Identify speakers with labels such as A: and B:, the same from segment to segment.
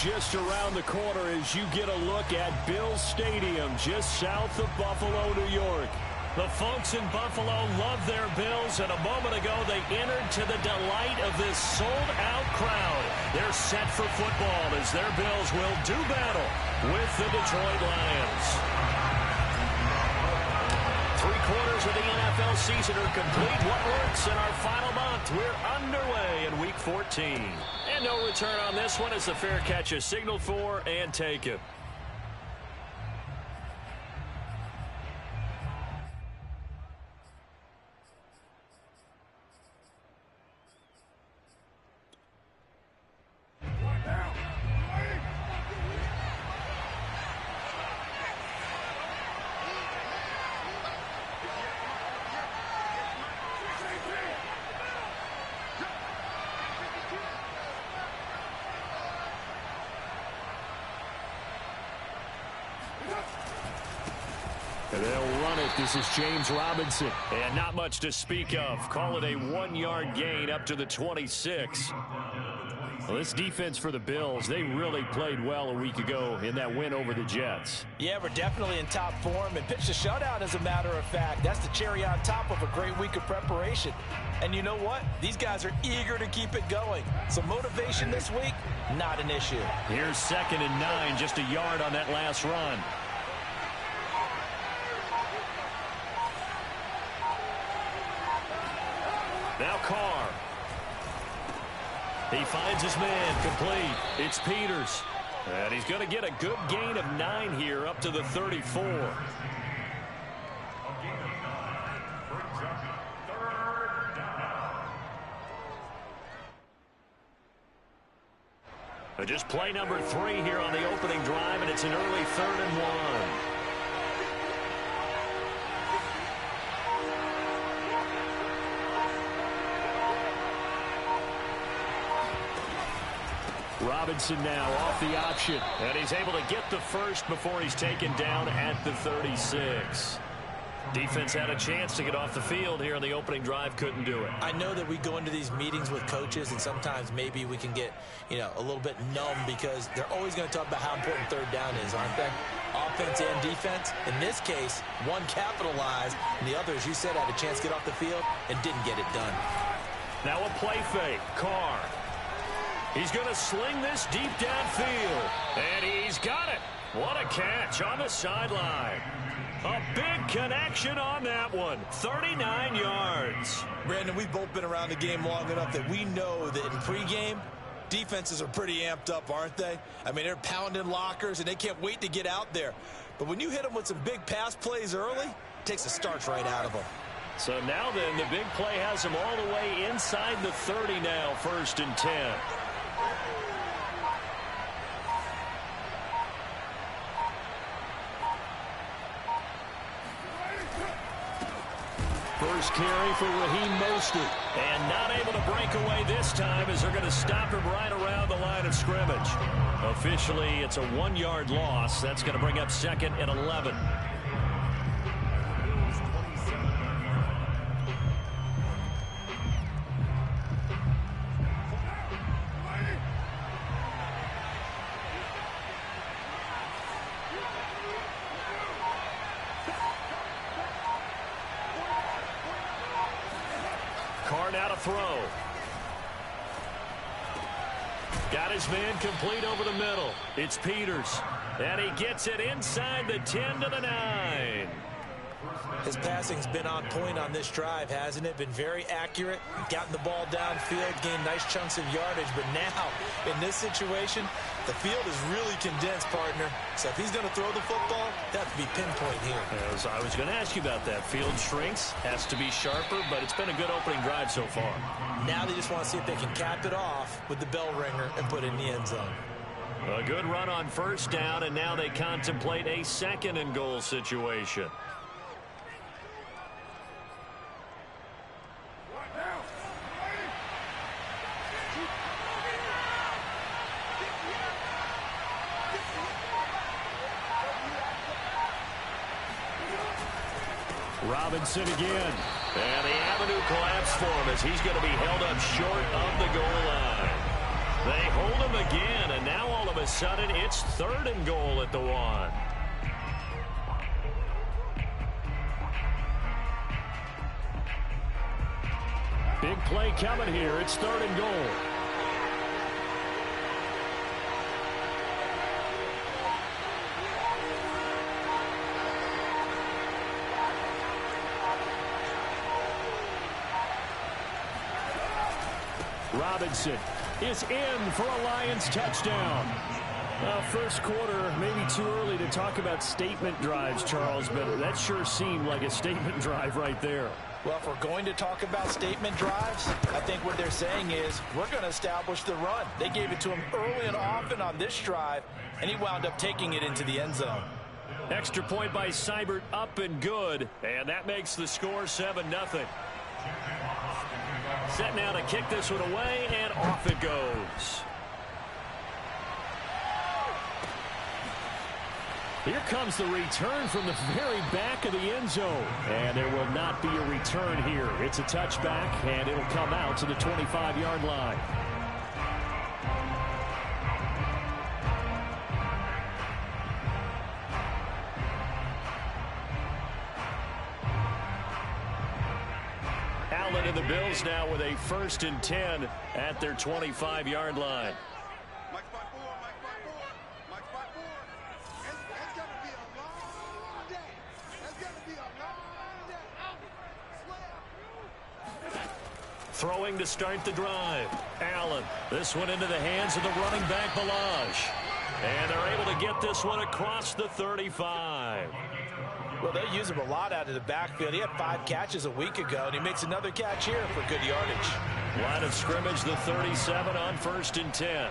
A: just around the corner as you get a look at Bills Stadium just south of Buffalo, New York. The folks in Buffalo love their Bills, and a moment ago they entered to the delight of this sold-out crowd. They're set for football as their Bills will do battle with the Detroit Lions. 3/4 of the NFL season are complete. What works in our final month? We're underway in Week 14. And no return on this one as the fair catch is signaled for and taken.
B: And they'll run it. This is James Robinson.
A: And not much to speak of. Call it a 1-yard gain up to the 26. Well, this defense for the Bills, they really played well a week ago in that win over the Jets.
C: Yeah, we're definitely in top form and pitched a shutout, as a matter of fact. That's the cherry on top of a great week of preparation. And you know what? These guys are eager to keep it going. So motivation this week, not an issue.
A: Here's 2nd and 9, just a yard on that last run. Now Carr. He finds his man complete. It's Peters. And he's going to get a good gain of 9 here up to the 34. Just play number 3 here on the opening drive, and it's an early 3rd and 1. Robinson now off the option, and he's able to get the first before he's taken down at the 36. Defense had a chance to get off the field here on the opening drive, couldn't do it.
C: I know that we go into these meetings with coaches, and sometimes maybe we can get, a little bit numb because they're always going to talk about how important 3rd down is, aren't they? Offense and defense. In this case, one capitalized, and the other, as you said, had a chance to get off the field and didn't get it done.
A: Now a play fake. Carr. He's going to sling this deep downfield, and he's got it. What a catch on the sideline. A big connection on that one. 39 yards.
C: Brandon, we've both been around the game long enough that we know that in pregame, defenses are pretty amped up, aren't they? I mean, they're pounding lockers, and they can't wait to get out there. But when you hit them with some big pass plays early, it takes the starch right out of them.
A: So now then, the big play has him all the way inside the 30 now, 1st and 10. First carry for Raheem Mostert. And not able to break away this time as they're going to stop him right around the line of scrimmage. Officially, it's a 1-yard loss. That's going to bring up 2nd and 11. Carr now to throw. Got his man complete over the middle. It's Peters. And he gets it inside the 10 to the 9.
C: His passing's been on point on this drive, hasn't it? Been very accurate, gotten the ball downfield, gained nice chunks of yardage. But now, in this situation, the field is really condensed, partner. So if he's going to throw the football, that would be pinpoint here.
A: As I was going to ask you about that. Field shrinks, has to be sharper, but it's been a good opening drive so far.
C: Now they just want to see if they can cap it off with the bell ringer and put it in the end zone.
A: A good run on 1st down, and now they contemplate a 2nd and goal situation. Robinson again. And the avenue collapsed for him as he's going to be held up short of the goal line. They hold him again, and now all of a sudden it's 3rd and goal at the 1. Big play coming here. It's 3rd and goal. Robinson is in for a Lions touchdown. First quarter, maybe too early to talk about statement drives, Charles, but that sure seemed like a statement drive right there.
C: Well, if we're going to talk about statement drives, I think what they're saying is we're going to establish the run. They gave it to him early and often on this drive, and he wound up taking it into the end zone.
A: Extra point by Seibert, up and good, and that makes the score 7-0. Set now to kick this one away, and off it goes. Here comes the return from the very back of the end zone. And there will not be a return here. It's a touchback, and it'll come out to the 25-yard line. Allen and the Bills now with a 1st and 10 at their 25-yard line. Throwing to start the drive. Allen. This one into the hands of the running back, Balaj. And they're able to get this one across the 35.
C: Well, they use him a lot out of the backfield. He had 5 catches a week ago, and he makes another catch here for good yardage.
A: Line of scrimmage, the 37 on 1st and 10.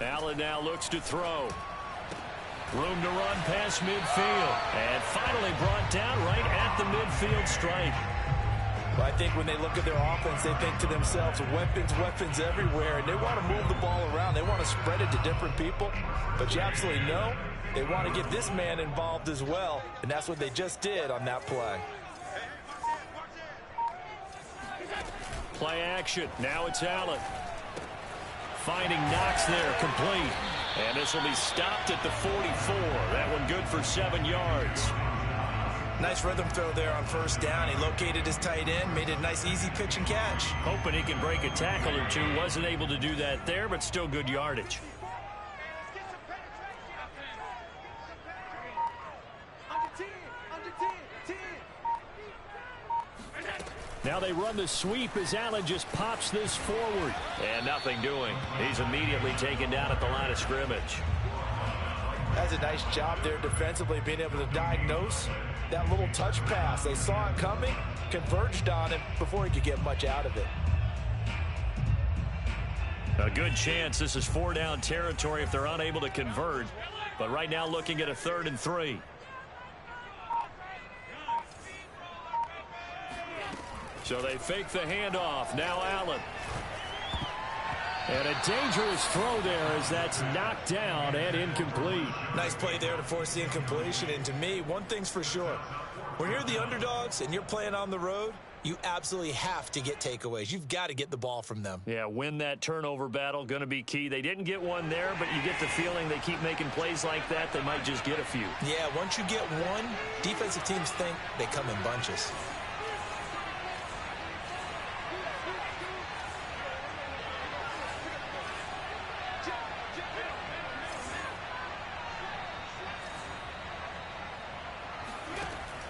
A: Allen now looks to throw. Room to run past midfield. And finally brought down right at the midfield stripe.
C: Well, I think when they look at their offense, they think to themselves, weapons, weapons everywhere. And they want to move the ball around. They want to spread it to different people. But you absolutely know they want to get this man involved as well. And that's what they just did on that play.
A: Play action. Now it's Allen. Finding Knox there, complete. And this will be stopped at the 44. That one good for 7 yards.
C: Nice rhythm throw there on 1st down. He located his tight end, made it a nice easy pitch and catch.
A: Hoping he can break a tackle or two. Wasn't able to do that there, but still good yardage. Now they run the sweep as Allen just pops this forward. And nothing doing. He's immediately taken down at the line of scrimmage.
C: That's a nice job there defensively, being able to diagnose that little touch pass. They saw it coming, converged on him before he could get much out of it.
A: A good chance this is 4-down territory if they're unable to convert. But right now looking at a 3rd and 3. So they fake the handoff. Now Allen. And a dangerous throw there as that's knocked down and incomplete.
C: Nice play there to force the incompletion. And to me, one thing's for sure. When you're the underdogs and you're playing on the road, you absolutely have to get takeaways. You've got to get the ball from them.
A: Yeah, win that turnover battle, going to be key. They didn't get one there, but you get the feeling they keep making plays like that, they might just get a few.
C: Yeah, once you get one, defensive teams think they come in bunches.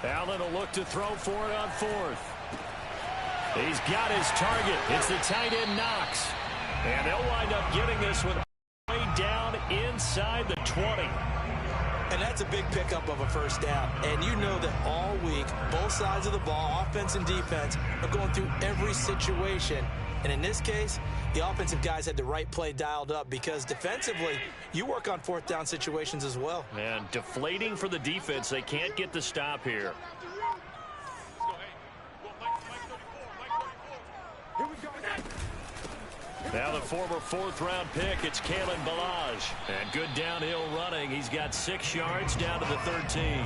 A: Allen will look to throw for it on 4th. He's got his target. It's the tight end Knox. And they'll wind up getting this one way down inside the 20.
C: And that's a big pickup of a 1st down. And you know that all week, both sides of the ball, offense and defense, are going through every situation. And in this case, the offensive guys had the right play dialed up because defensively, you work on 4th down situations as well.
A: And deflating for the defense. They can't get the stop here. Now the former 4th-round pick, it's Kalen Balaj. And good downhill running. He's got 6 yards down to the 13.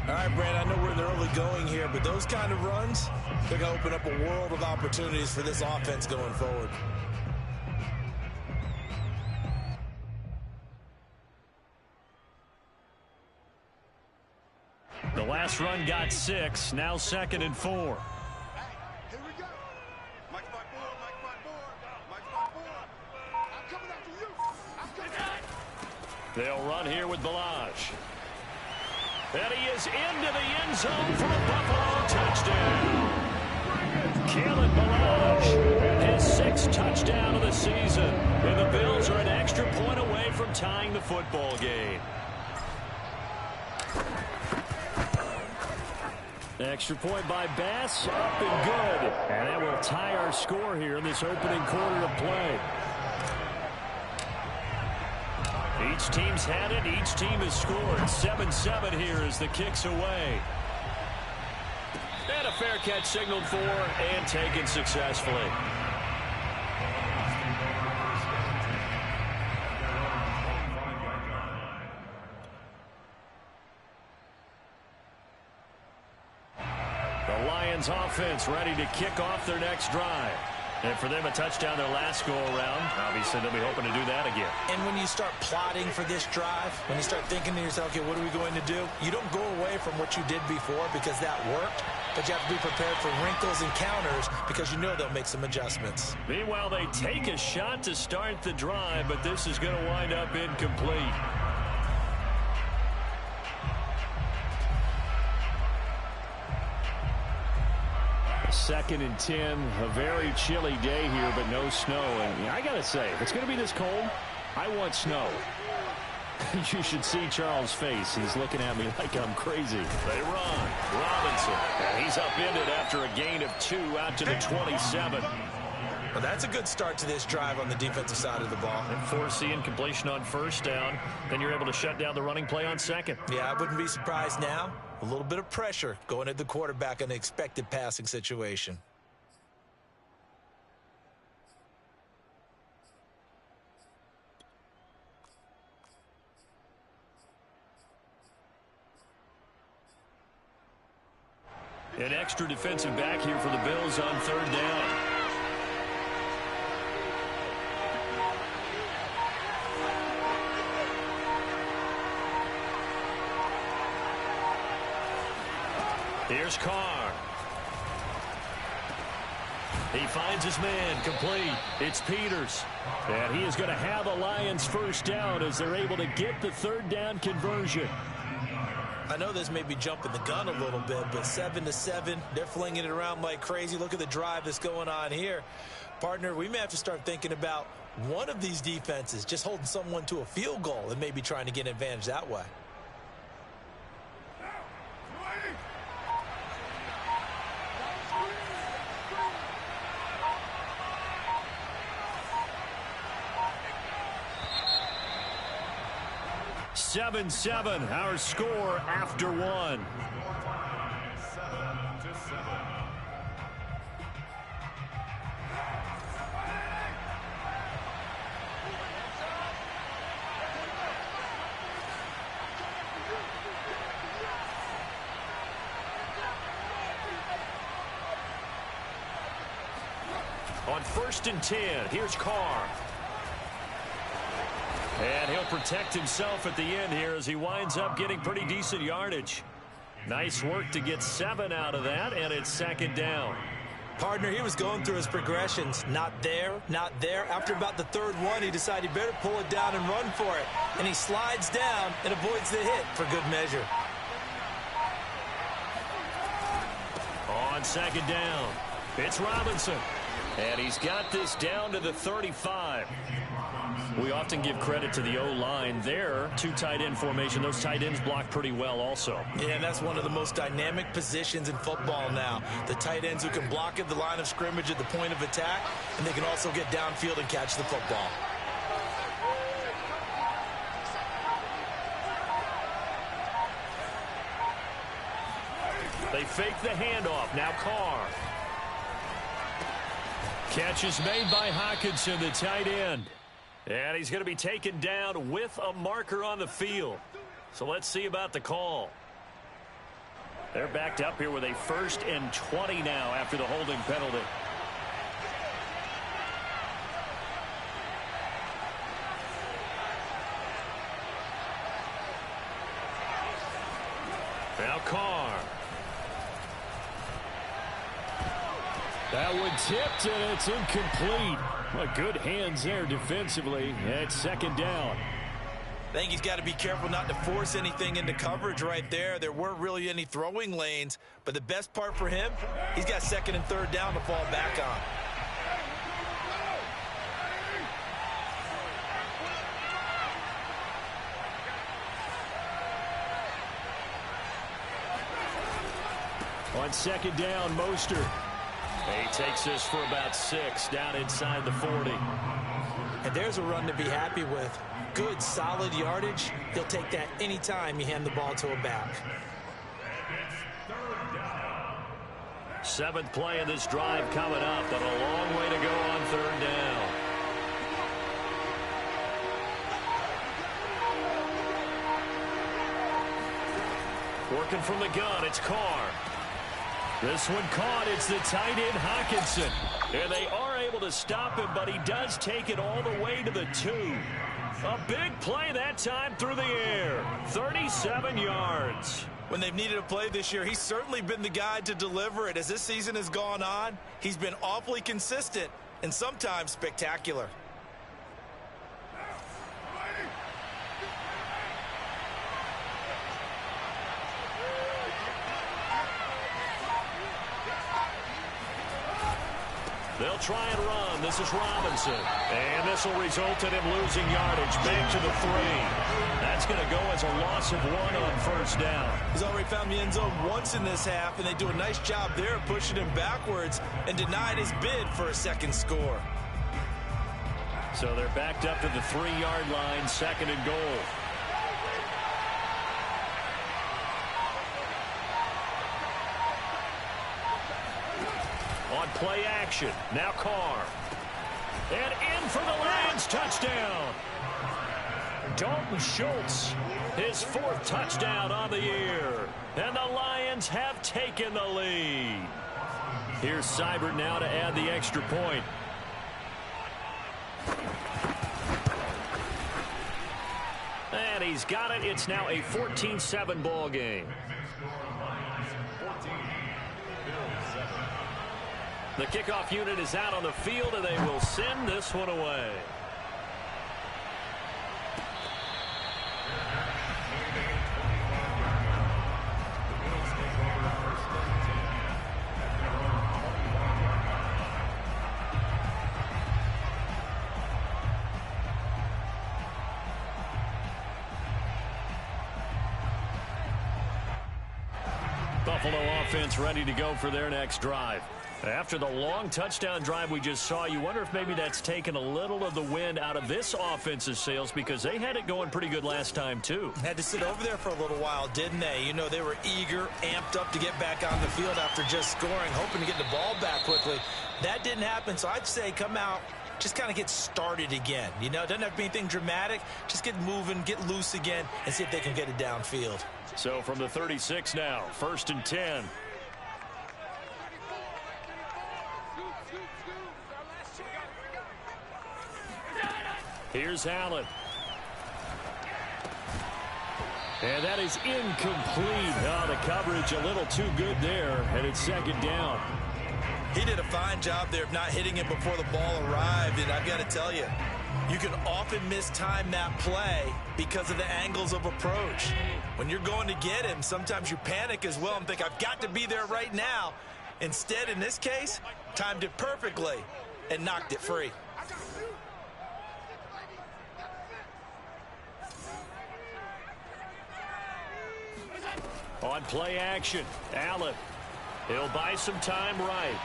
C: All right, Brand, I know we're in the early going here, but those kind of runs, they're going to open up a world of opportunities for this offense going forward.
A: The last run got 6, now 2nd and 4.
D: Here we go. Mike my board, Mike my board, Mike my board. I'm coming after you. I'm coming after you.
A: They'll run here with Balaj. And he is into the end zone for a Buffalo touchdown. Kalen Balaj, his 6th touchdown of the season. And the Bills are an extra point away from tying the football game. Extra point by Bass, up and good. And that will tie our score here in this opening quarter of play. Each team's had it. Each team has scored. 7-7 here as the kick's away. And a fair catch signaled for and taken successfully. The Lions offense ready to kick off their next drive. And for them, a touchdown their last go-around. Obviously, they'll be hoping to do that again.
C: And when you start plotting for this drive, when you start thinking to yourself, okay, what are we going to do? You don't go away from what you did before because that worked, but you have to be prepared for wrinkles and counters because you know they'll make some adjustments.
A: Meanwhile, they take a shot to start the drive, but this is going to wind up incomplete. 2nd and 10, a very chilly day here, but no snow. And I got to say, if it's going to be this cold, I want snow. You should see Charles' face. He's looking at me like I'm crazy. They run. Robinson. And he's upended after a gain of 2 out to the 27.
C: Well, that's a good start to this drive on the defensive side of the ball.
A: And force the incompletion on 1st down. Then you're able to shut down the running play on 2nd.
C: Yeah, I wouldn't be surprised now. A little bit of pressure going at the quarterback in an expected passing situation.
A: An extra defensive back here for the Bills on 3rd down. Here's Carr. He finds his man, complete. It's Peters. And he is going to have a Lions 1st down as they're able to get the 3rd down conversion.
C: I know this may be jumping the gun a little bit, but 7-7, they're flinging it around like crazy. Look at the drive that's going on here. Partner, we may have to start thinking about one of these defenses just holding someone to a field goal and maybe trying to get an advantage that way.
A: Seven, our score after 1.
D: 7-7.
A: On 1st and 10, here's Carr. And he'll protect himself at the end here as he winds up getting pretty decent yardage. Nice work to get 7 out of that, and it's 2nd down.
C: Partner, he was going through his progressions. Not there, not there. After about the 3rd one, he decided he better pull it down and run for it. And he slides down and avoids the hit for good measure.
A: On 2nd down, it's Robinson. And he's got this down to the 35. We often give credit to the O-line there. 2 tight end formation. Those tight ends block pretty well also.
C: Yeah, and that's one of the most dynamic positions in football now. The tight ends who can block at the line of scrimmage at the point of attack, and they can also get downfield and catch the football.
A: They fake the handoff. Now Carr. Catch is made by Hockenson, the tight end. And he's going to be taken down with a marker on the field. So let's see about the call. They're backed up here with a 1st and 20 now after the holding penalty. Now Carr. That one tipped, and it's incomplete. Well, good hands there defensively. It's 2nd down.
C: I think he's got to be careful not to force anything into coverage right there. There weren't really any throwing lanes, but the best part for him, he's got 2nd and 3rd down to fall back on.
A: On 2nd down, Mostert. He takes this for about 6 down inside the 40.
C: And there's a run to be happy with. Good, solid yardage. He'll take that anytime you hand the ball to a back.
A: 7th play of this drive coming up, but a long way to go on 3rd down. Working from the gun, it's Carr. This one caught. It's the tight end, Hockenson. And they are able to stop him, but he does take it all the way to the 2. A big play that time through the air. 37 yards.
C: When they've needed a play this year, he's certainly been the guy to deliver it. As this season has gone on, he's been awfully consistent and sometimes spectacular.
A: They'll try and run. This is Robinson. And this will result in him losing yardage back to the 3. That's going to go as a loss of 1 on 1st down.
C: He's already found the end zone once in this half, and they do a nice job there pushing him backwards and denied his bid for a 2nd score.
A: So they're backed up to the 3-yard line, 2nd and goal. On play action, now Carr. And in for the Lions, touchdown. Dalton Schultz, his 4th touchdown on the year. And the Lions have taken the lead. Here's Seibert now to add the extra point. And he's got it. It's now a 14-7 ball game. The kickoff unit is out on the field, and they will send this one away. Buffalo offense ready to go for their next drive. After the long touchdown drive we just saw, you wonder if maybe that's taken a little of the wind out of this offense's sails, because they had it going pretty good last time, too.
C: Had to sit over there for a little while, didn't they? You know, they were eager, amped up to get back on the field after just scoring, hoping to get the ball back quickly. That didn't happen, so I'd say come out, just kind of get started again. You know, it doesn't have to be anything dramatic. Just get moving, get loose again, and see if they can get it downfield.
A: So from the 36 now, 1st and 10. Here's Allen. And that is incomplete. Oh, the coverage a little too good there, and it's 2nd down.
C: He did a fine job there of not hitting him before the ball arrived, and I've got to tell you, you can often mistime that play because of the angles of approach. When you're going to get him, sometimes you panic as well and think, I've got to be there right now. Instead, in this case, timed it perfectly and knocked it free.
A: On play action, Allen. He'll buy some time right.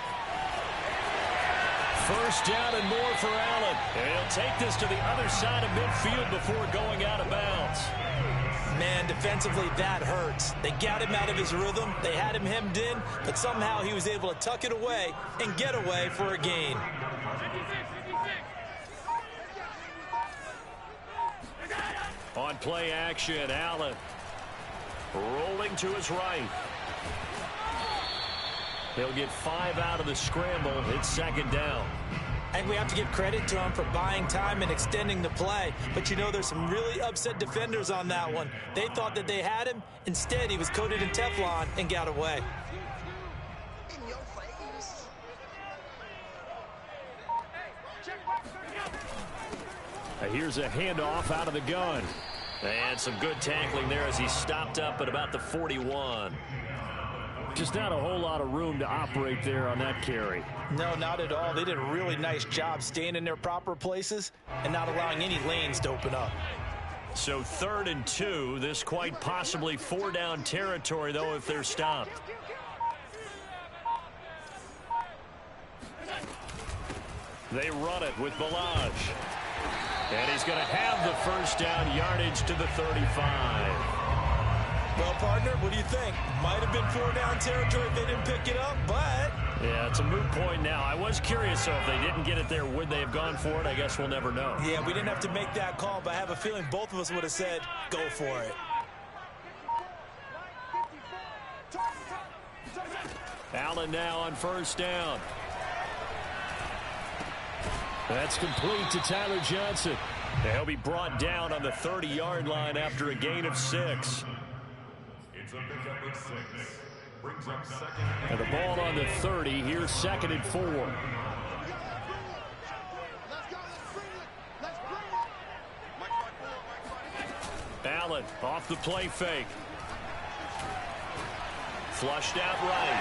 A: 1st down and more for Allen. And he'll take this to the other side of midfield before going out of bounds.
C: Man, defensively, that hurts. They got him out of his rhythm. They had him hemmed in, but somehow he was able to tuck it away and get away for a gain. On
A: play action, Allen rolling to his right. He'll get 5 out of the scramble. It's second down.
C: I think we have to give credit to him for buying time and extending the play. But, you know, there's some really upset defenders on that one. They thought that they had him. Instead, he was coated in Teflon and got away.
D: In your face.
A: Here's a handoff out of the gun. And some good tackling there as he stopped up at about the 41. Just not a whole lot of room to operate there on that carry.
C: No, not at all. They did a really nice job staying in their proper places and not allowing any lanes to open up.
A: So 3rd and 2. This quite possibly 4-down territory, though, if they're stopped. They run it with Balaj. And he's going to have the first down, yardage to the 35.
C: Well, partner, what do you think? Might have been 4-down territory if they didn't pick it up, but...
A: Yeah, it's a moot point now. I was curious, so if they didn't get it there, would they have gone for it? I guess we'll never know.
C: Yeah, we didn't have to make that call, but I have a feeling both of us would have said, go for it.
A: Allen now on first down. That's complete to Tyler Johnson. He'll be brought down on the 30-yard line after a gain of 6.
E: It's a pickup of 6. Brings up second.
A: And the ball on the 30. Here's 2nd and 4.
D: Let's go. Let's bring it.
A: Allen off the play fake. Flushed out right.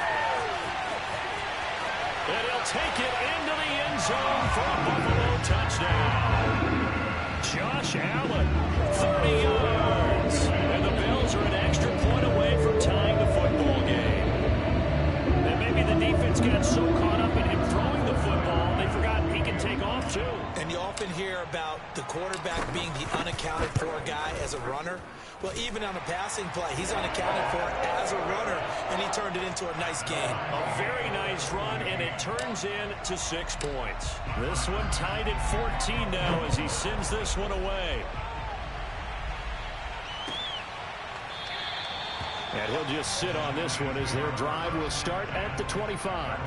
A: And he'll take it into the end zone for a Buffalo touchdown. Josh Allen, 30 yards. And the Bills are an extra point away from tying the football game. And maybe the defense got so caught up in him throwing the football, they forgot he can take off too.
C: And you often hear about the quarterback being the unaccounted for guy as a runner. Well, even on a passing play, he's unaccounted for as a runner, and he turned it into a nice game.
A: A very nice run, and it turns into 6 points. This one tied at 14 now as he sends this one away. And he'll just sit on this one as their drive will start at the 25.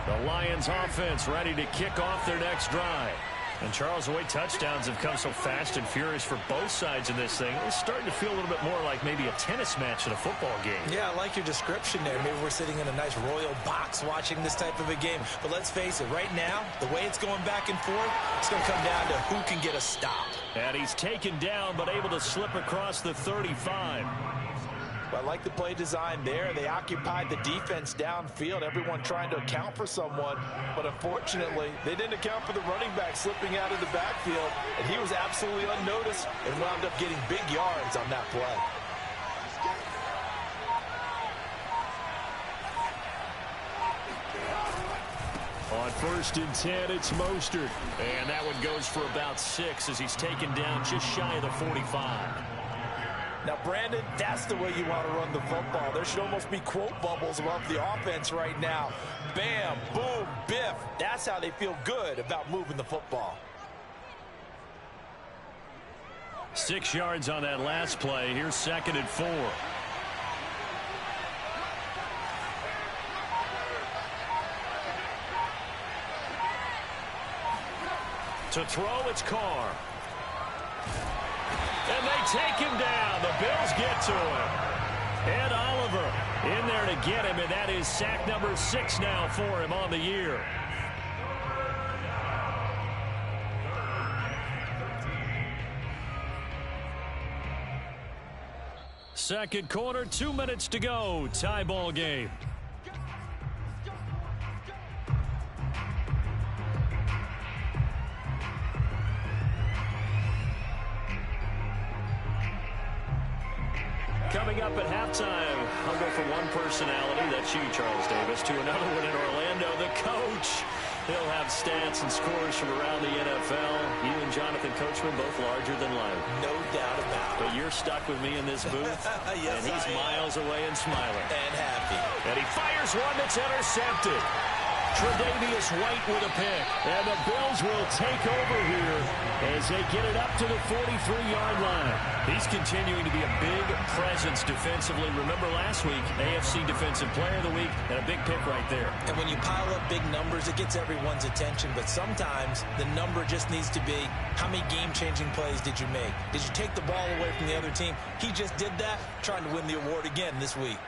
A: The Lions offense ready to kick off their next drive. And Charles, the way touchdowns have come so fast and furious for both sides in this thing, it's starting to feel a little bit more like maybe a tennis match in a football game.
C: Yeah, I like your description there. Maybe we're sitting in a nice royal box watching this type of a game. But let's face it, right now, the way it's going back and forth, it's going to come down to who can get a stop.
A: And he's taken down but able to slip across the 35.
C: I like the play design there. They occupied the defense downfield, everyone trying to account for someone. But unfortunately, they didn't account for the running back slipping out of the backfield. And he was absolutely unnoticed and wound up getting big yards on that play.
A: On 1st and 10, it's Mostert. And that one goes for about 6 as he's taken down just shy of the 45.
C: Now, Brandon, that's the way you want to run the football. There should almost be quote bubbles above the offense right now. Bam, boom, biff. That's how they feel good about moving the football.
A: 6 yards on that last play. Here's 2nd and 4. To throw, it's Carr. And they take him down. The Bills get to him. Ed Oliver in there to get him, and that is sack number 6 now for him on the year. Second quarter, 2 minutes to go. Tie ball game. Coming up at halftime, I'll go from one personality, that's you, Charles Davis, to another one in Orlando, the coach. He'll have stats and scores from around the NFL. You and Jonathan Coachman both larger than life.
C: No doubt about it.
A: But you're stuck with me in this booth.
C: Yes,
A: and he's miles away and smiling.
C: And happy.
A: And he fires one that's intercepted. Tre'Davious White with a pick. And the Bills will take over here as they get it up to the 43-yard line. He's continuing to be a big presence defensively. Remember last week, AFC Defensive Player of the Week, and a big pick right there.
C: And when you pile up big numbers, it gets everyone's attention. But sometimes the number just needs to be, how many game-changing plays did you make? Did you take the ball away from the other team? He just did that, trying to win the award again this week.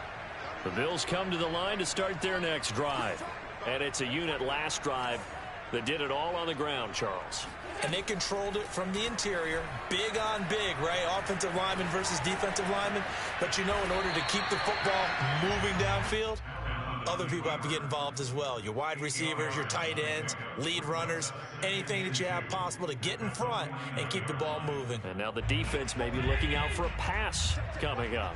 A: The Bills come to the line to start their next drive. And it's a unit last drive that did it all on the ground, Charles.
C: And they controlled it from the interior, big on big, right? Offensive lineman versus defensive lineman. But, you know, in order to keep the football moving downfield, other people have to get involved as well. Your wide receivers, your tight ends, lead runners, anything that you have possible to get in front and keep the ball moving.
A: And now the defense may be looking out for a pass coming up.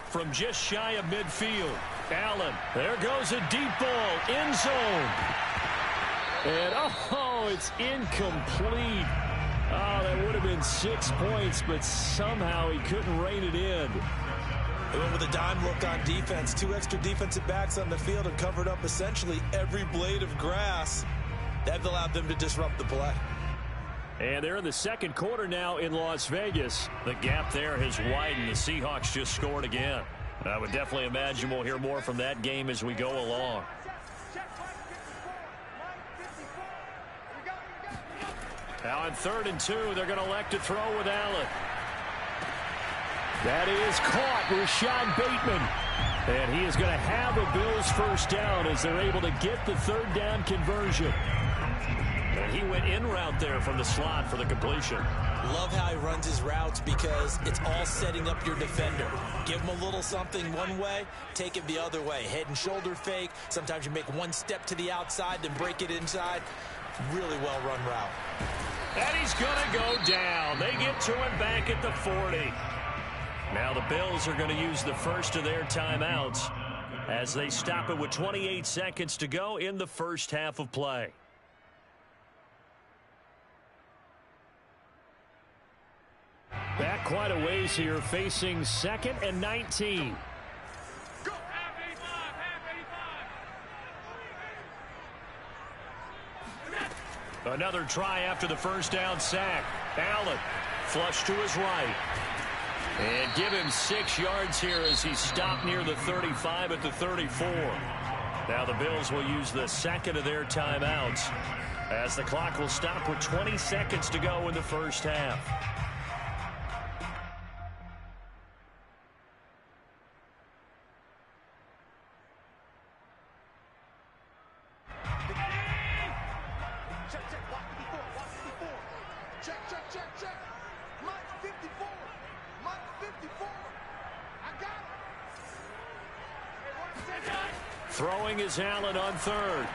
A: From just shy of midfield, Allen. There goes a deep ball, end zone. And, oh, it's incomplete. Oh, that would have been 6 points, but somehow he couldn't rein it in.
C: They went with a dime look on defense. 2 extra defensive backs on the field and covered up essentially every blade of grass. That allowed them to disrupt the play.
A: And they're in the second quarter now in Las Vegas. The gap there has widened. The Seahawks just scored again. I would definitely imagine we'll hear more from that game as we go along. Now on 3rd and 2, they're going to elect to throw with Allen. That is caught. Rashad Bateman. And he is going to have a Bills first down as they're able to get the 3rd down conversion. And he went in route there from the slot for the completion.
C: Love how he runs his routes because it's all setting up your defender. Give him a little something one way, take it the other way. Head and shoulder fake. Sometimes you make one step to the outside, then break it inside. Really well run route.
A: And he's going to go down. They get to him back at the 40. Now the Bills are going to use the first of their timeouts as they stop it with 28 seconds to go in the first half of play. Back quite a ways here, facing 2nd and 19. Another try after the first down sack. Allen flush to his right. And give him 6 yards here as he stopped near the 35 at the 34. Now the Bills will use the second of their timeouts as the clock will stop with 20 seconds to go in the first half. Throwing is Allen on 3rd.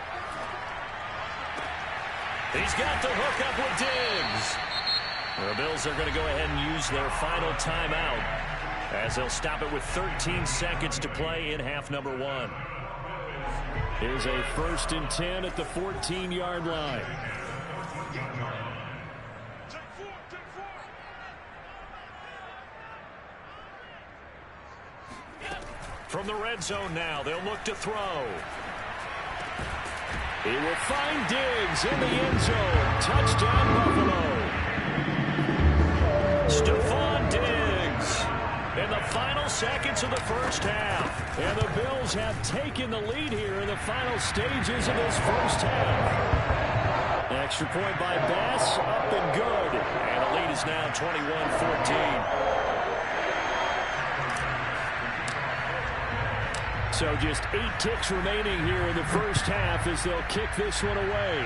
A: He's got the hook up with Diggs. The Bills are going to go ahead and use their final timeout as they'll stop it with 13 seconds to play in half number 1. Here's a 1st and 10 at the 14-yard line. From the red zone now, they'll look to throw. He will find Diggs in the end zone. Touchdown, Buffalo. Stephon Diggs in the final seconds of the first half. And the Bills have taken the lead here in the final stages of this first half. Extra point by Bass, up and good. And the lead is now 21-14. So just 8 ticks remaining here in the first half as they'll kick this one away.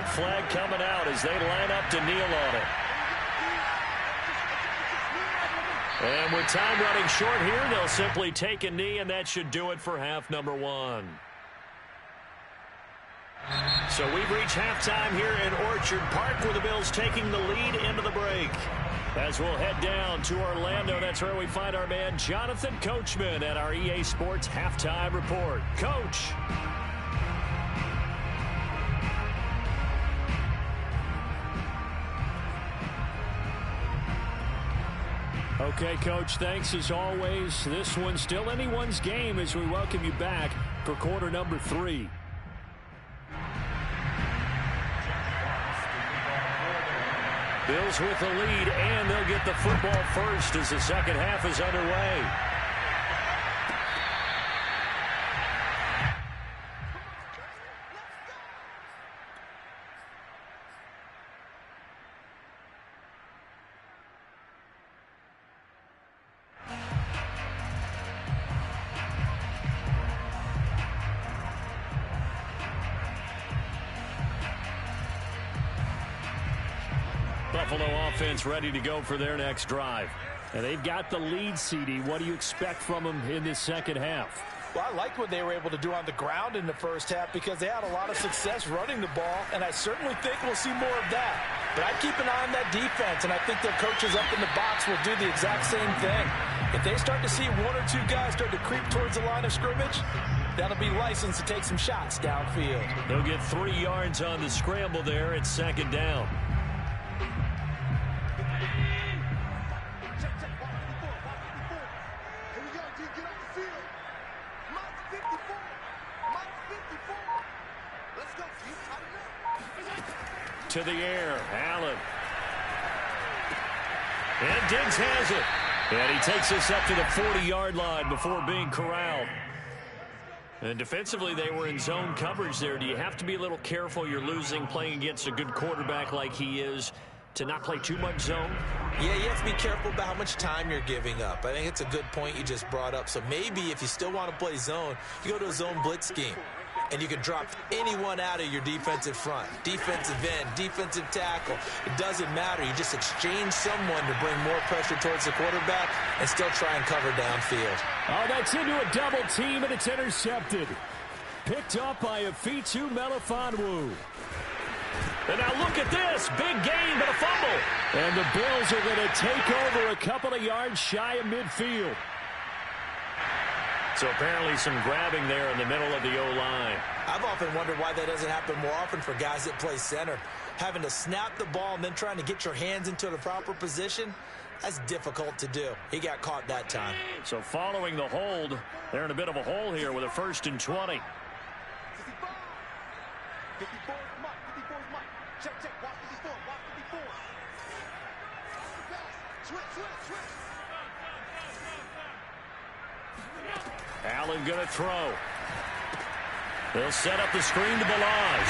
A: Red flag coming out as they line up to kneel on it. And with time running short here, they'll simply take a knee, and that should do it for half number one. So we've reached halftime here in Orchard Park, where the Bills taking the lead into the break. As we'll head down to Orlando, that's where we find our man Jonathan Coachman at our EA Sports Halftime Report. Coach. Okay, Coach, thanks as always. This one's still anyone's game as we welcome you back for quarter number 3. Bills with the lead, and they'll get the football first as the second half is underway. Buffalo offense ready to go for their next drive. And they've got the lead, CD. What do you expect from them in this second half?
C: Well, I liked what they were able to do on the ground in the first half because they had a lot of success running the ball, and I certainly think we'll see more of that. But I keep an eye on that defense, and I think their coaches up in the box will do the exact same thing. If they start to see one or two guys start to creep towards the line of scrimmage, that'll be licensed to take some shots downfield.
A: They'll get 3 yards on the scramble there at second down. To the air, Allen. And Diggs has it. And he takes us up to the 40-yard line before being corralled. And defensively, they were in zone coverage there. Do you have to be a little careful? You're losing playing against a good quarterback like he is to not play too much zone?
C: Yeah, you have to be careful about how much time you're giving up. I think it's a good point you just brought up. So maybe if you still want to play zone, you go to a zone blitz scheme. And you can drop anyone out of your defensive front. Defensive end, defensive tackle. It doesn't matter. You just exchange someone to bring more pressure towards the quarterback and still try and cover downfield.
A: Oh, that's into a double team, and it's intercepted. Picked up by Afitu Melifonwu. And now look at this. Big gain, but a fumble. And the Bills are going to take over a couple of yards shy of midfield. So apparently some grabbing there in the middle of the O-line.
C: I've often wondered why that doesn't happen more often for guys that play center. Having to snap the ball and then trying to get your hands into the proper position, that's difficult to do. He got caught that time.
A: So following the hold, they're in a bit of a hole here with a 1st and 20.
D: 54 is Mike. 54 is Mike. Check, check. Watch 54. Watch 54. Switch, switch, switch.
A: Allen going to throw. They'll set up the screen to Balaj.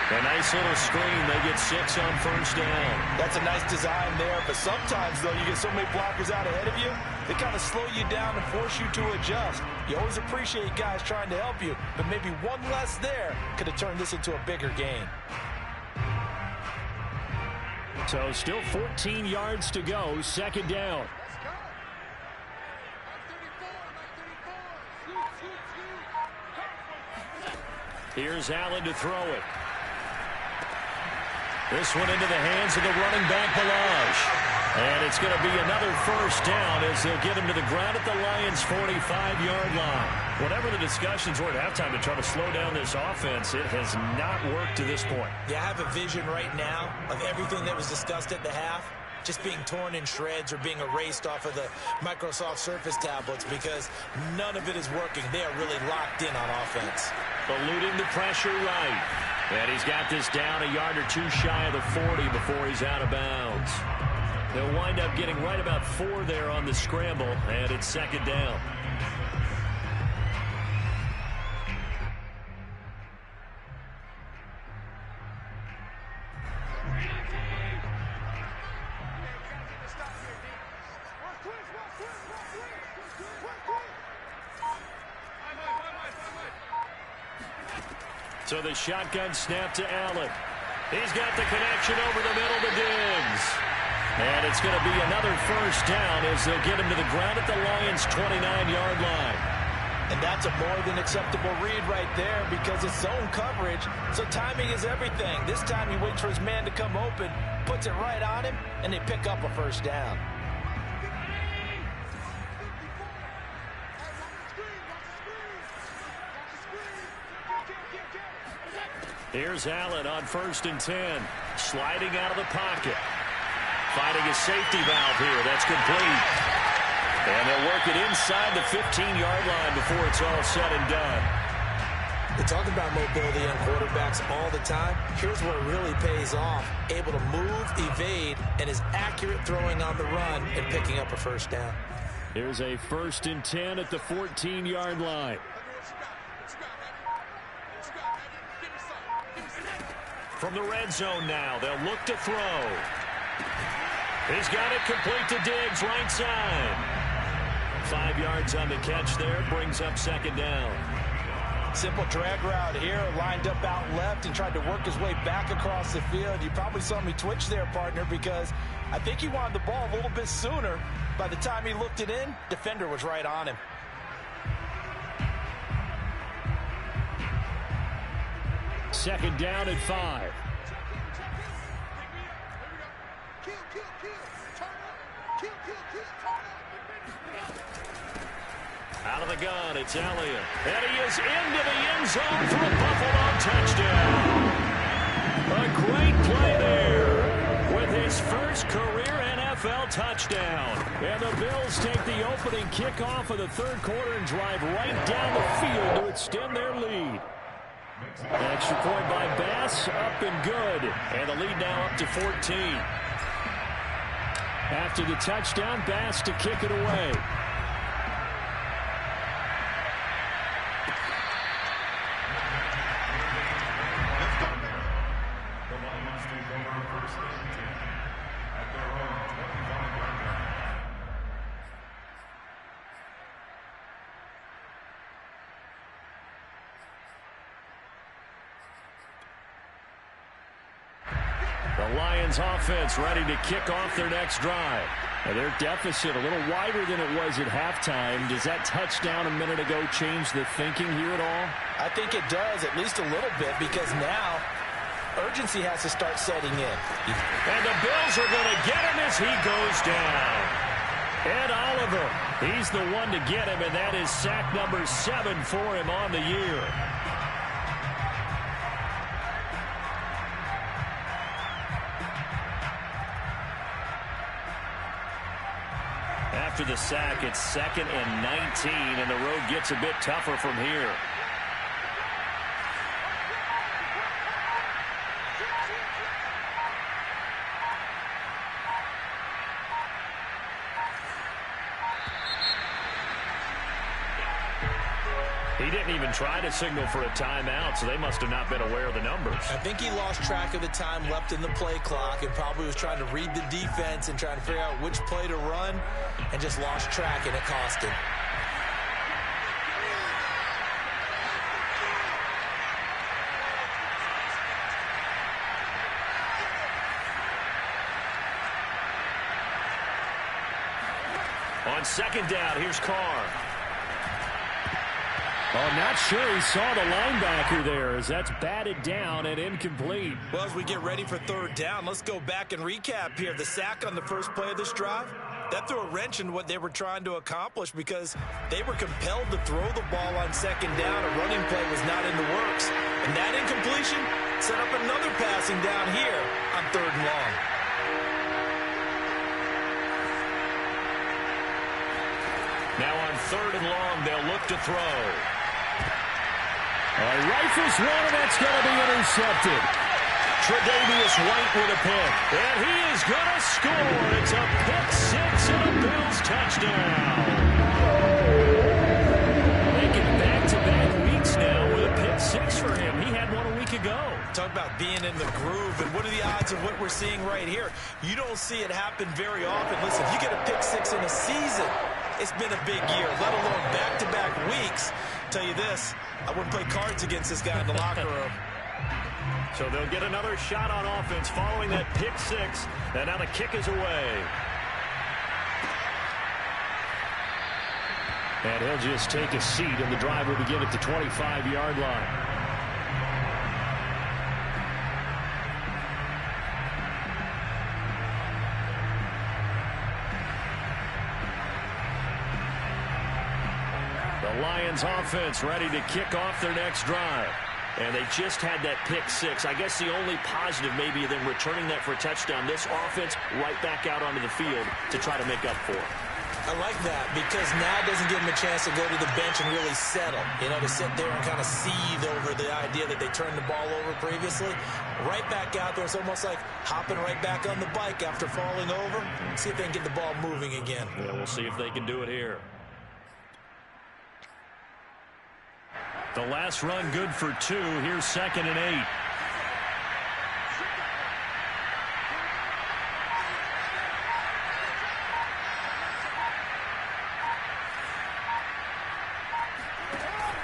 A: A nice little screen. They get 6 on 1st down.
C: That's a nice design there, but sometimes, though, you get so many blockers out ahead of you, they kind of slow you down and force you to adjust. You always appreciate guys trying to help you, but maybe one less there could have turned this into a bigger gain.
A: So still 14 yards to go, 2nd down. Here's Allen to throw it. This one into the hands of the running back, Balaj. And it's going to be another 1st down as they'll get him to the ground at the Lions' 45-yard line. Whatever the discussions were at halftime to try to slow down this offense, it has not worked to this point.
C: Yeah, I have a vision right now of everything that was discussed at the half just being torn in shreds or being erased off of the Microsoft Surface tablets because none of it is working. They are really locked in on offense.
A: Eluding the pressure right. And he's got this down a yard or 2 shy of the 40 before he's out of bounds. They'll wind up getting right about 4 there on the scramble, and it's 2nd down. So the shotgun snap to Allen. He's got the connection over the middle to Diggs. And it's going to be another first down as they'll get him to the ground at the Lions' 29-yard line.
C: And that's a more than acceptable read right there because it's zone coverage, so timing is everything. This time he waits for his man to come open, puts it right on him, and they pick up a first down.
A: Here's Allen on 1st and 10. Sliding out of the pocket. Finding a safety valve here. That's complete. And they'll work it inside the 15-yard line before it's all said and done.
C: They talk about mobility on quarterbacks all the time. Here's where it really pays off. Able to move, evade, and is accurate throwing on the run and picking up a first down.
A: Here's a 1st and 10 at the 14-yard line. From the red zone now, they'll look to throw. He's got it complete to Diggs, right side. 5 yards on the catch there, brings up 2nd down.
C: Simple drag route here, lined up out left and tried to work his way back across the field. You probably saw me twitch there, partner, because I think he wanted the ball a little bit sooner. By the time he looked it in, defender was right on him.
A: Second down at 5. Out of the gun, it's Elliott. And he is into the end zone for a Buffalo touchdown. A great play there with his first career NFL touchdown. And the Bills take the opening kickoff of the 3rd quarter and drive right down the field to extend their lead. Extra point by Bass, up and good. And the lead now up to 14. After the touchdown, Bass to kick it away.
E: The Lions take over 1st and 10 at their own 25-yard line.
A: The Lions offense ready to kick off their next drive. And their deficit a little wider than it was at halftime. Does that touchdown a minute ago change the thinking here at all?
C: I think it does, at least a little bit, because now urgency has to start setting in.
A: And the Bills are going to get him as he goes down. Ed Oliver, he's the one to get him, and that is sack number 7 for him on the year. After the sack, it's 2nd and 19, and the road gets a bit tougher from here. He didn't even try to signal for a timeout, so they must have not been aware of the numbers.
C: I think he lost track of the time left in the play clock and probably was trying to read the defense and trying to figure out which play to run and just lost track, and it cost him.
A: On 2nd down, here's Carr. Oh, not sure he saw the linebacker there as that's batted down and incomplete.
C: Well, as we get ready for 3rd down, let's go back and recap here. The sack on the first play of this drive, that threw a wrench in what they were trying to accomplish because they were compelled to throw the ball on 2nd down. A running play was not in the works. And that incompletion set up another passing down here on 3rd and long.
A: Now on 3rd and long, they'll look to throw. Rifles one, and that's going to be intercepted. Tre'Davious White with a pick. And he is going to score. It's a pick 6 and a Bills touchdown. Making back-to-back weeks now with a pick 6 for him. He had one a week ago.
C: Talk about being in the groove, and what are the odds of what we're seeing right here? You don't see it happen very often. Listen, if you get a pick 6 in a season, it's been a big year, let alone back-to-back weeks tell you this, I wouldn't play cards against this guy in the locker room.
A: So they'll get another shot on offense following that pick six. And now the kick is away. And he'll just take a seat, and the drive will begin at the 25-yard line. The Lions offense ready to kick off their next drive. And they just had that pick six. I guess the only positive maybe them returning that for a touchdown. This offense right back out onto the field to try to make up for it.
C: I like that because now it doesn't give them a chance to go to the bench and really settle. You know, to sit there and kind of seethe over the idea that they turned the ball over previously. Right back out there. It's almost like hopping right back on the bike after falling over. See if they can get the ball moving again.
A: Yeah, we'll see if they can do it here. The last run good for 2. Here's 2nd and 8.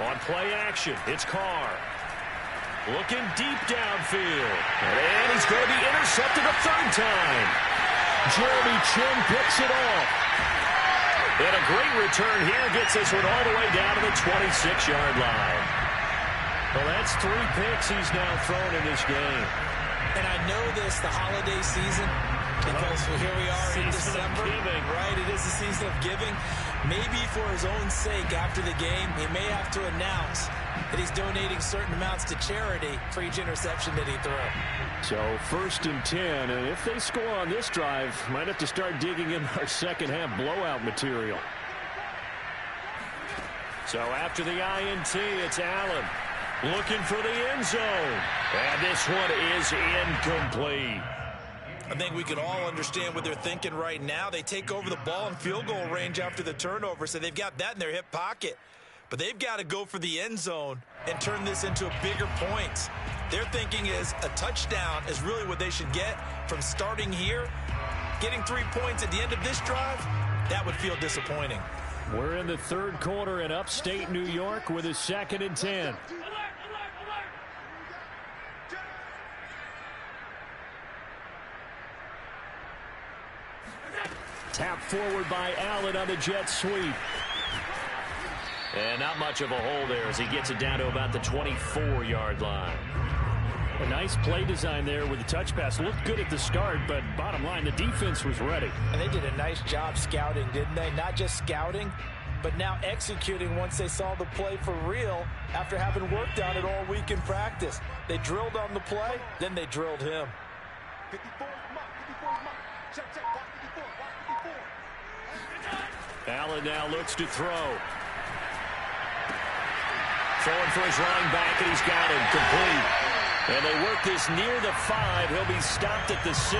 A: On play action, it's Carr. Looking deep downfield. And he's going to be intercepted a third time. Jeremy Chin picks it off. And a great return here gets this one all the way down to the 26-yard line. Well, that's 3 picks he's now thrown in this game.
C: And I know this, the holiday season, because here we are in December. Right, it is the season of giving. Maybe for his own sake after the game, he may have to announce that he's donating certain amounts to charity for each interception that he threw.
A: So 1st and 10, and if they score on this drive, might have to start digging in our second half blowout material. So after the INT, it's Allen looking for the end zone. And this one is incomplete.
C: I think we can all understand what they're thinking right now. They take over the ball in field goal range after the turnover, so they've got that in their hip pocket. But they've got to go for the end zone and turn this into a bigger point. Their thinking is a touchdown is really what they should get from starting here. Getting 3 points at the end of this drive, that would feel disappointing.
A: We're in the third quarter in upstate New York with a 2nd and 10. Tap forward by Allen on the jet sweep. And not much of a hole there as he gets it down to about the 24-yard line. A nice play design there with the touch pass. Looked good at the start, but bottom line, the defense was ready.
C: And they did a nice job scouting, didn't they? Not just scouting, but now executing once they saw the play for real after having worked on it all week in practice. They drilled on the play, then they drilled him.
D: 54 mark, 54 mark. Check, watch 54, watch 54.
A: Allen now looks to throw. Throwing for his running back, and he's got him complete. And they work this near the 5. He'll be stopped at the 6.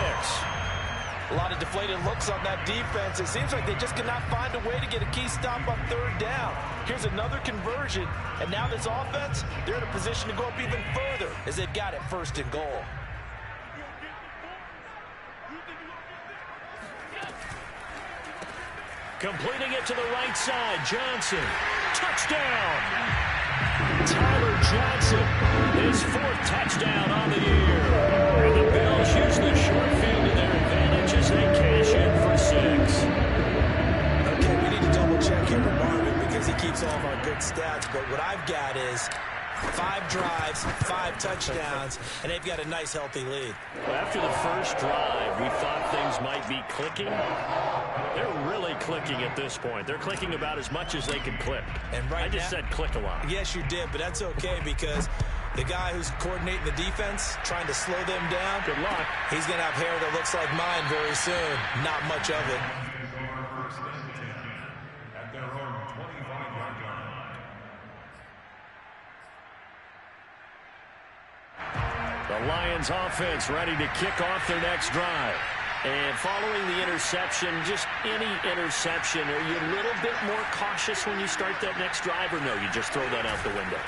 C: A lot of deflated looks on that defense. It seems like they just cannot find a way to get a key stop on 3rd down. Here's another conversion, and now this offense, they're in a position to go up even further as they've got it 1st and goal.
A: Completing it to the right side, Johnson. Touchdown! Tyler Johnson, his 4th touchdown on the year. And the Bills use the short field to their advantage as they cash in for 6.
C: Okay, we need to double check here with Marvin because he keeps all of our good stats. But what I've got is 5 drives, 5 touchdowns, and they've got a nice, healthy lead.
A: Well, after the first drive, we thought things might be clicking. They're really clicking at this point. They're clicking about as much as they can click.
C: And right
A: I just said click a lot.
C: Yes, you did, but that's okay because the guy who's coordinating the defense, trying to slow them down,
A: good luck.
C: He's going to have hair that looks like mine very soon. Not much of it.
E: At their own 25-yard line.
A: The Lions offense ready to kick off their next drive. And following the interception, just any interception, are you a little bit more cautious when you start that next drive, or no, you just throw that out the window?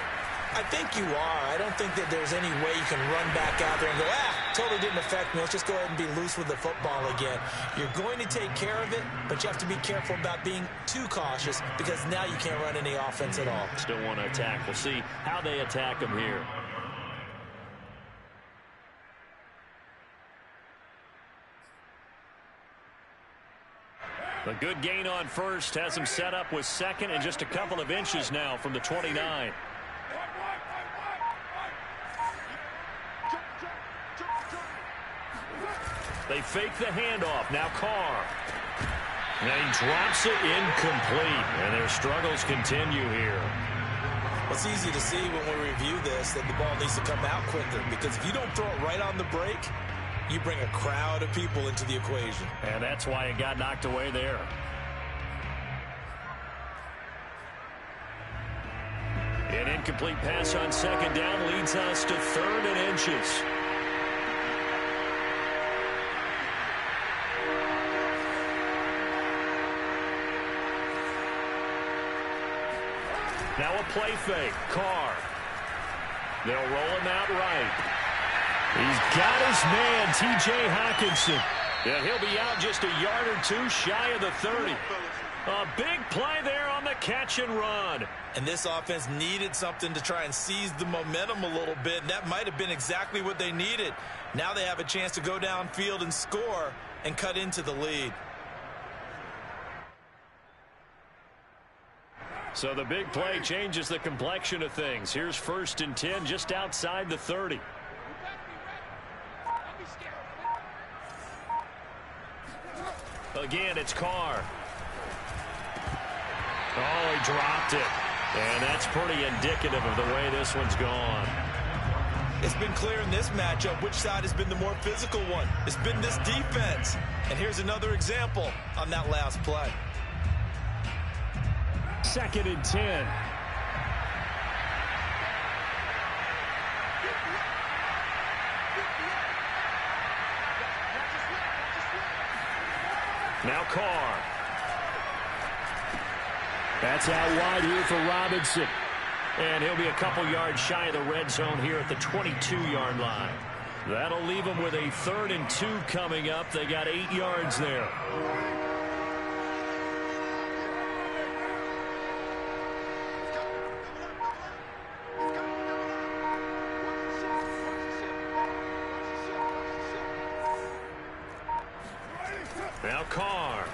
C: I think you are. I don't think that there's any way you can run back out there and go, totally didn't affect me. Let's just go ahead and be loose with the football again. You're going to take care of it, but you have to be careful about being too cautious because now you can't run any offense at all.
A: Still want to attack. We'll see how they attack him here. A good gain on first has him set up with second and just a couple of inches now from the 29. They fake the handoff. Now Carr. And he drops it incomplete. And their struggles continue here.
C: It's easy to see when we review this that the ball needs to come out quicker because if you don't throw it right on the break, you bring a crowd of people into the equation.
A: And that's why it got knocked away there. An incomplete pass on second down leads us to 3rd and inches. Now a play fake. Carr. They'll roll him out right. He's got his man, T.J. Hockenson. And he'll be out just a yard or two shy of the 30. A big play there on the catch and run.
C: And this offense needed something to try and seize the momentum a little bit. And that might have been exactly what they needed. Now they have a chance to go downfield and score and cut into the lead.
A: So the big play changes the complexion of things. Here's 1st and 10 just outside the 30. Again, it's Carr. Oh, he dropped it. And that's pretty indicative of the way this one's gone.
C: It's been clear in this matchup which side has been the more physical one. It's been this defense. And here's another example on that last play.
A: 2nd and 10. Now Carr. That's out wide here for Robinson. And he'll be a couple yards shy of the red zone here at the 22-yard line. That'll leave them with a 3rd and 2 coming up. They got 8 yards there. Now Carr.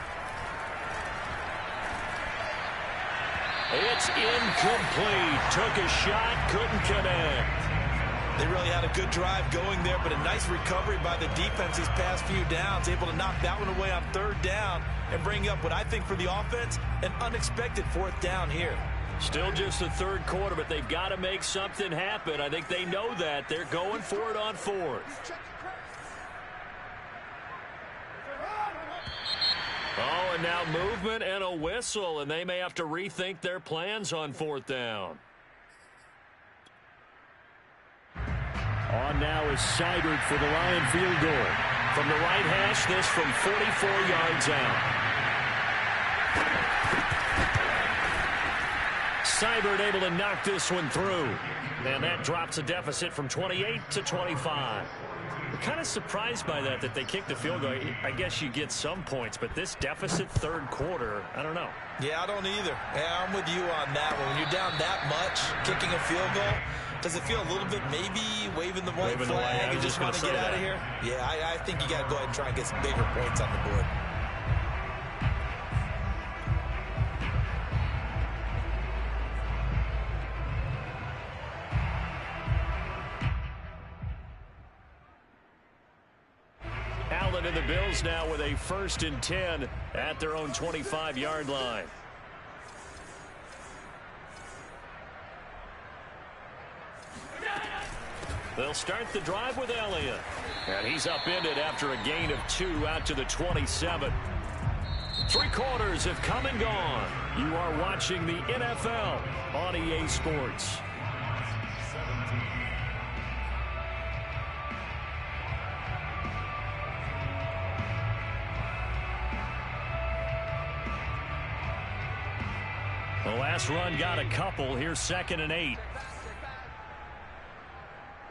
A: It's incomplete. Took a shot, couldn't connect.
C: They really had a good drive going there, but a nice recovery by the defense these past few downs, able to knock that one away on 3rd down and bring up what I think for the offense, an unexpected 4th down here.
A: Still just the 3rd quarter, but they've got to make something happen. I think they know that. They're going for it on 4th. Oh, and now movement and a whistle, and they may have to rethink their plans on 4th down. On now is Seibert for the Lion field goal. From the right hash, this from 44 yards out. Seibert able to knock this one through. And that drops a deficit from 28 to 25. I'm kind of surprised by that they kicked the field goal. I guess you get some points, but this deficit 3rd quarter, I don't know.
C: Yeah, I don't either. Yeah, I'm with you on that one. When you're down that much, kicking a field goal, does it feel a little bit maybe waving the white flag and just want to get out of here? Yeah, I think you got to go ahead and try and get some bigger points on the board.
A: Allen and the Bills now with a 1st and 10 at their own 25-yard line. They'll start the drive with Elliott. And he's upended after a gain of 2 out to the 27. 3 quarters have come and gone. You are watching the NFL on EA Sports. The last run got a couple. Here's 2nd and 8.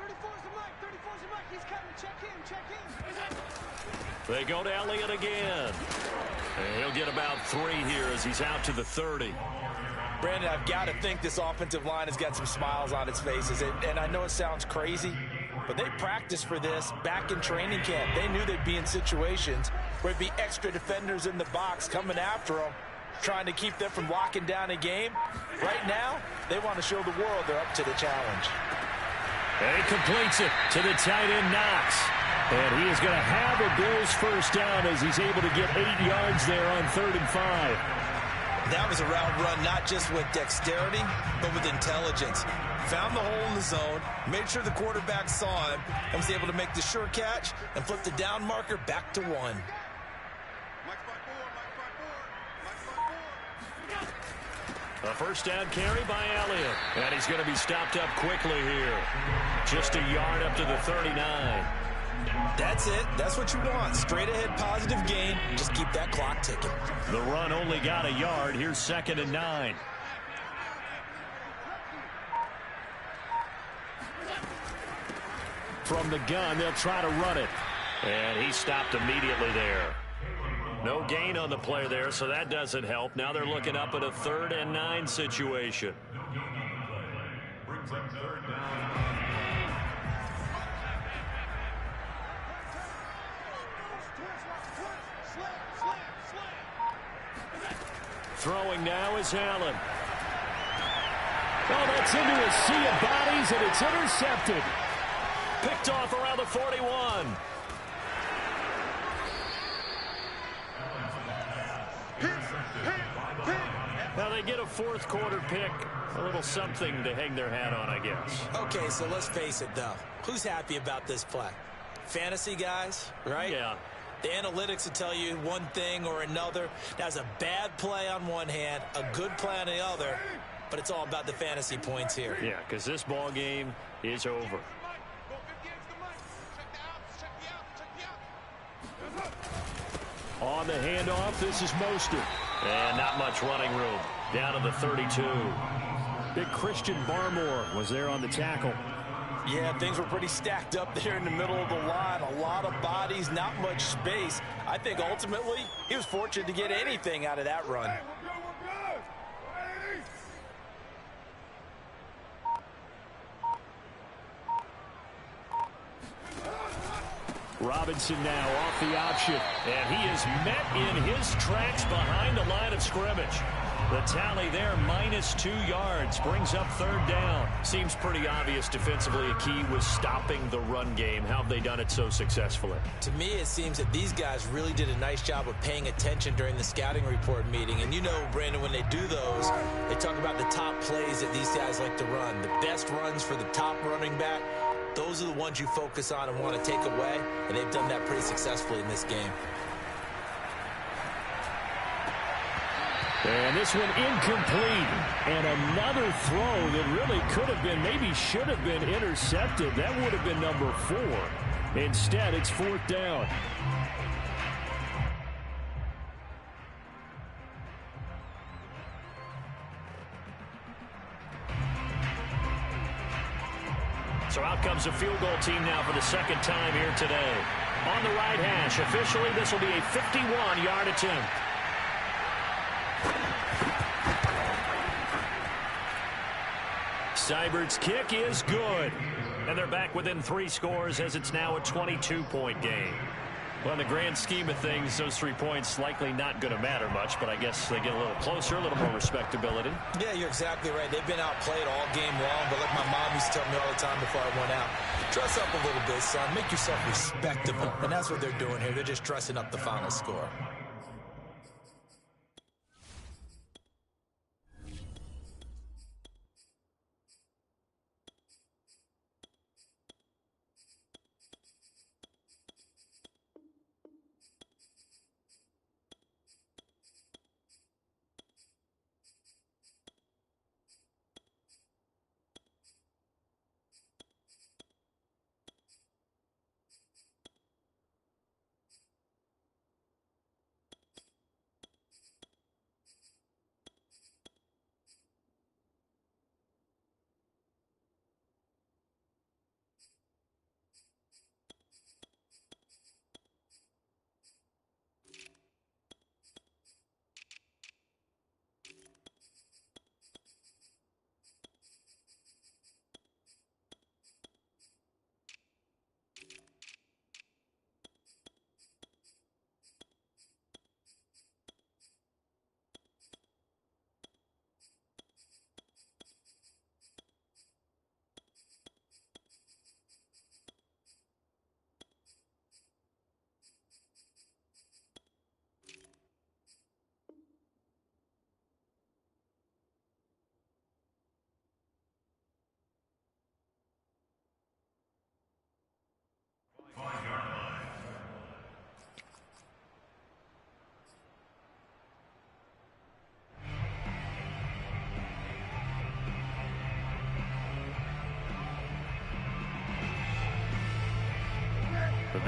F: 34's the mic. 34's the mic. He's coming. Check him.
A: They go to Elliott again. And he'll get about 3 here as he's out to the 30.
C: Brandon, I've got to think this offensive line has got some smiles on its faces. And I know it sounds crazy, but they practiced for this back in training camp. They knew they'd be in situations where it'd be extra defenders in the box coming after them, trying to keep them from locking down a game. Right now, they want to show the world they're up to the challenge.
A: And he completes it to the tight end, Knox. And he is going to have a Bills first down as he's able to get 8 yards there on 3rd and 5.
C: That was a route run not just with dexterity, but with intelligence. Found the hole in the zone, made sure the quarterback saw him, and was able to make the sure catch and flip the down marker back to 1.
A: A first down carry by Elliott. And he's going to be stopped up quickly here. Just a yard up to the 39.
C: That's it. That's what you want. Straight ahead positive gain. Just keep that clock ticking.
A: The run only got a yard. Here's 2nd and 9. From the gun, they'll try to run it. And he stopped immediately there. No gain on the play there, so that doesn't help. Now they're looking up at a 3rd and 9 situation.
E: Brings up 3rd down.
A: Throwing now is Allen. Oh, that's into a sea of bodies, and it's intercepted. Picked off around the 41. Now they get a 4th quarter pick. A little something to hang their hat on, I guess.
C: Okay, so let's face it, though. Who's happy about this play? Fantasy guys, right?
A: Yeah.
C: The analytics will tell you one thing or another. That's a bad play on one hand, a good play on the other, but it's all about the fantasy points here.
A: Yeah, because this ball game is over. On the handoff, this is Mostert. And not much running room. Down to the 32. Big Christian Barmore was there on the tackle.
C: Yeah, things were pretty stacked up there in the middle of the line. A lot of bodies, not much space. I think ultimately he was fortunate to get anything out of that run.
A: Robinson now off the option. And he is met in his tracks behind the line of scrimmage. The tally there, -2 yards, brings up 3rd down. Seems pretty obvious defensively a key was stopping the run game. How have they done it so successfully?
C: To me, it seems that these guys really did a nice job of paying attention during the scouting report meeting. And you know, Brandon, when they do those, they talk about the top plays that these guys like to run. The best runs for the top running back. Those are the ones you focus on and want to take away, and they've done that pretty successfully in this game.
A: And this one incomplete. And another throw that really could have been, maybe should have been intercepted. That would have been number 4. Instead, it's 4th down. So out comes a field goal team now for the 2nd time here today. On the right hash, officially this will be a 51-yard attempt. Seibert's kick is good. And they're back within 3 scores as it's now a 22-point game. Well, in the grand scheme of things, those 3 points likely not going to matter much, but I guess they get a little closer, a little more respectability.
C: Yeah, you're exactly right. They've been outplayed all game long, but like my mom used to tell me all the time before I went out, dress up a little bit, son. Make yourself respectable. And that's what they're doing here. They're just dressing up the final score.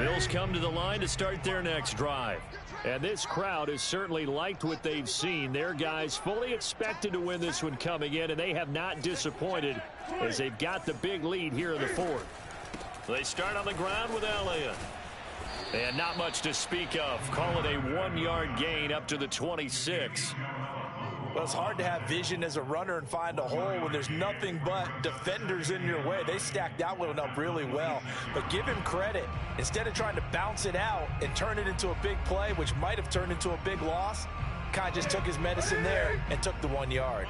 A: Bills come to the line to start their next drive. And this crowd has certainly liked what they've seen. Their guys fully expected to win this one coming in, and they have not disappointed as they've got the big lead here in the fourth. They start on the ground with Elliott. And not much to speak of. Call it a 1-yard gain up to the 26.
C: Well, it's hard to have vision as a runner and find a hole when there's nothing but defenders in your way. They stacked that one up really well. But give him credit. Instead of trying to bounce it out and turn it into a big play, which might have turned into a big loss, kind of just took his medicine there and took the 1 yard.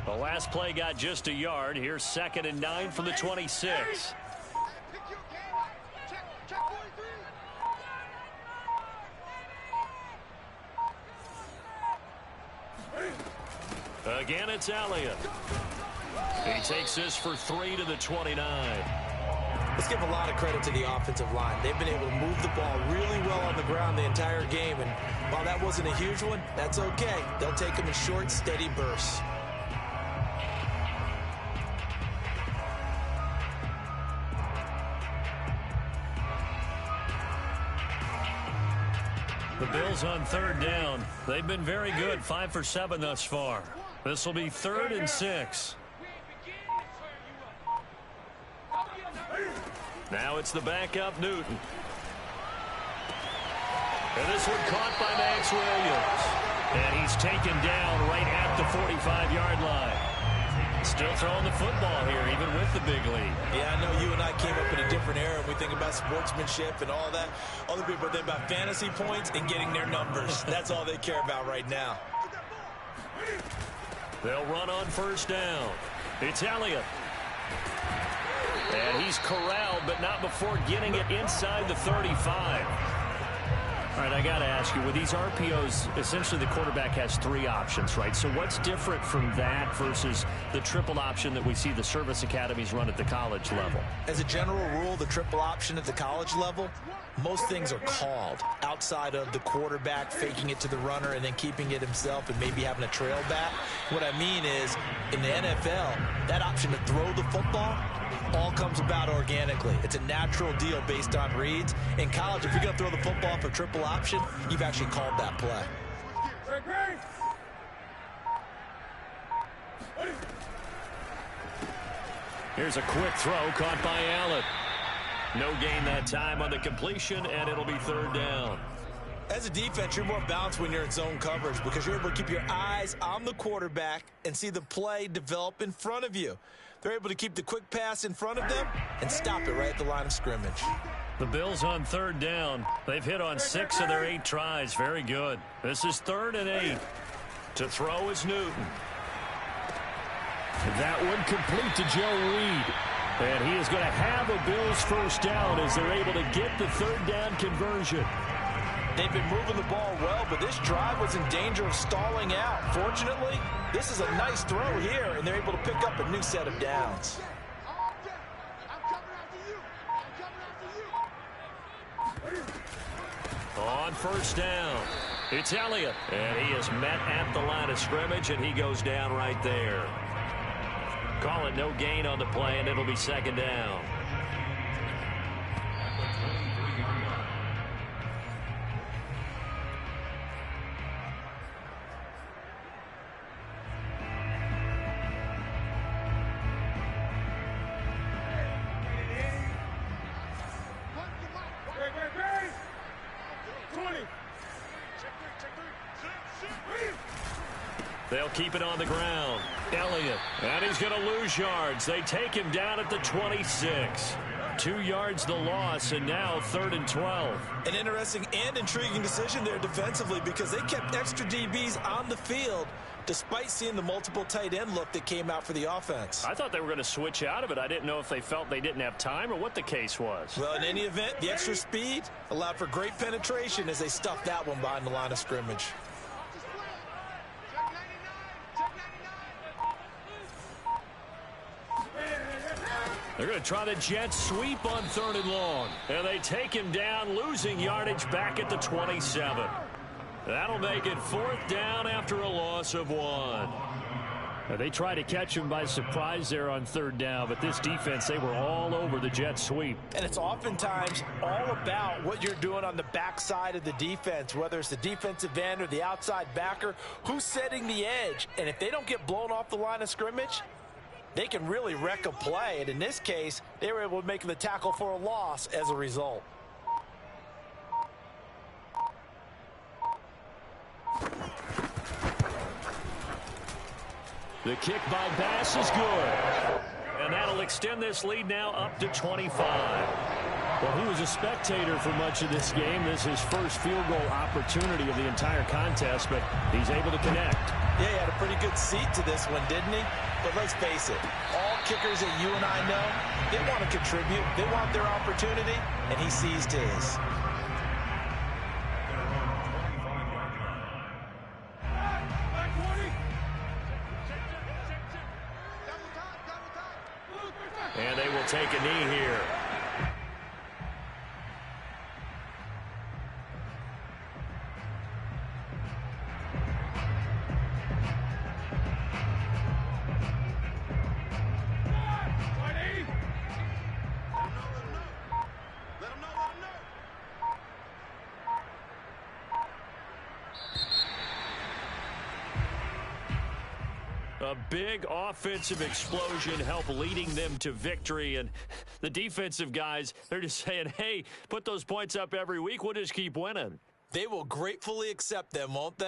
A: The last play got just a yard. Here's 2nd and 9 from the 26. Again, it's Elliott. He takes this for 3 to the 29.
C: Let's give a lot of credit to the offensive line. They've been able to move the ball really well on the ground the entire game. And while that wasn't a huge one, that's okay. They'll take them in short, steady bursts.
A: The Bills on 3rd down. They've been very good, 5 for 7 thus far. This will be 3rd and 6. Now it's the backup, Newton. And this one caught by Max Williams. And he's taken down right at the 45-yard line. Still throwing the football here, even with the big lead.
C: Yeah, I know you and I came up in a different era. We think about sportsmanship and all that. Other people think about fantasy points and getting their numbers. That's all they care about right now.
A: They'll run on 1st down. It's Elliott. And he's corralled, but not before getting it inside the 35. All right, I got to ask you, with these RPOs, essentially the quarterback has 3 options, right? So what's different from that versus the triple option that we see the service academies run at the college level?
C: As a general rule, the triple option at the college level, most things are called outside of the quarterback faking it to the runner and then keeping it himself and maybe having a trail back. What I mean is, in the NFL, that option to throw the football all comes about organically. It's a natural deal based on reads. In college, if you're going to throw the football for triple option, you've actually called that play.
A: Here's a quick throw caught by Allen. No gain that time on the completion, and it'll be 3rd down.
C: As a defense, you're more balanced when you're in zone coverage because you're able to keep your eyes on the quarterback and see the play develop in front of you. They're able to keep the quick pass in front of them and stop it right at the line of scrimmage.
A: The Bills on 3rd down. They've hit on 6 of their 8 tries. Very good. This is 3rd and 8. To throw is Newton. That one complete to Joe Reed. And he is going to have a Bills 1st down as they're able to get the 3rd down conversion.
C: They've been moving the ball well, but this drive was in danger of stalling out. Fortunately, this is a nice throw here, and they're able to pick up a new set of downs.
A: On 1st down, it's Elliott. And he is met at the line of scrimmage, and he goes down right there. Call it no gain on the play, and it'll be 2nd down. They'll keep it on the ground. Elliott, and he's going to lose yards. They take him down at the 26. 2 yards the loss, and now 3rd and 12.
C: An interesting and intriguing decision there defensively because they kept extra DBs on the field despite seeing the multiple tight end look that came out for the offense.
A: I thought they were going to switch out of it. I didn't know if they felt they didn't have time or what the case was.
C: Well, in any event, the extra speed allowed for great penetration as they stuffed that one behind the line of scrimmage.
A: They're going to try the jet sweep on 3rd and long. And they take him down, losing yardage back at the 27. That'll make it 4th down after a loss of 1. They tried to catch him by surprise there on third down, but this defense, they were all over the jet sweep.
C: And it's oftentimes all about what you're doing on the backside of the defense, whether it's the defensive end or the outside backer, who's setting the edge. And if they don't get blown off the line of scrimmage, they can really wreck a play. And in this case, they were able to make the tackle for a loss as a result.
A: The kick by Bass is good. And that'll extend this lead now up to 25. Well, he was a spectator for much of this game. This is his first field goal opportunity of the entire contest, but he's able to connect.
C: Yeah, he had a pretty good seat to this one, didn't he? But let's face it, all kickers that you and I know, they want to contribute. They want their opportunity, and he seized his.
A: And they will take a knee here. A big offensive explosion helped leading them to victory. And the defensive guys, they're just saying, hey, put those points up every week. We'll just keep winning.
C: They will gratefully accept them, won't they?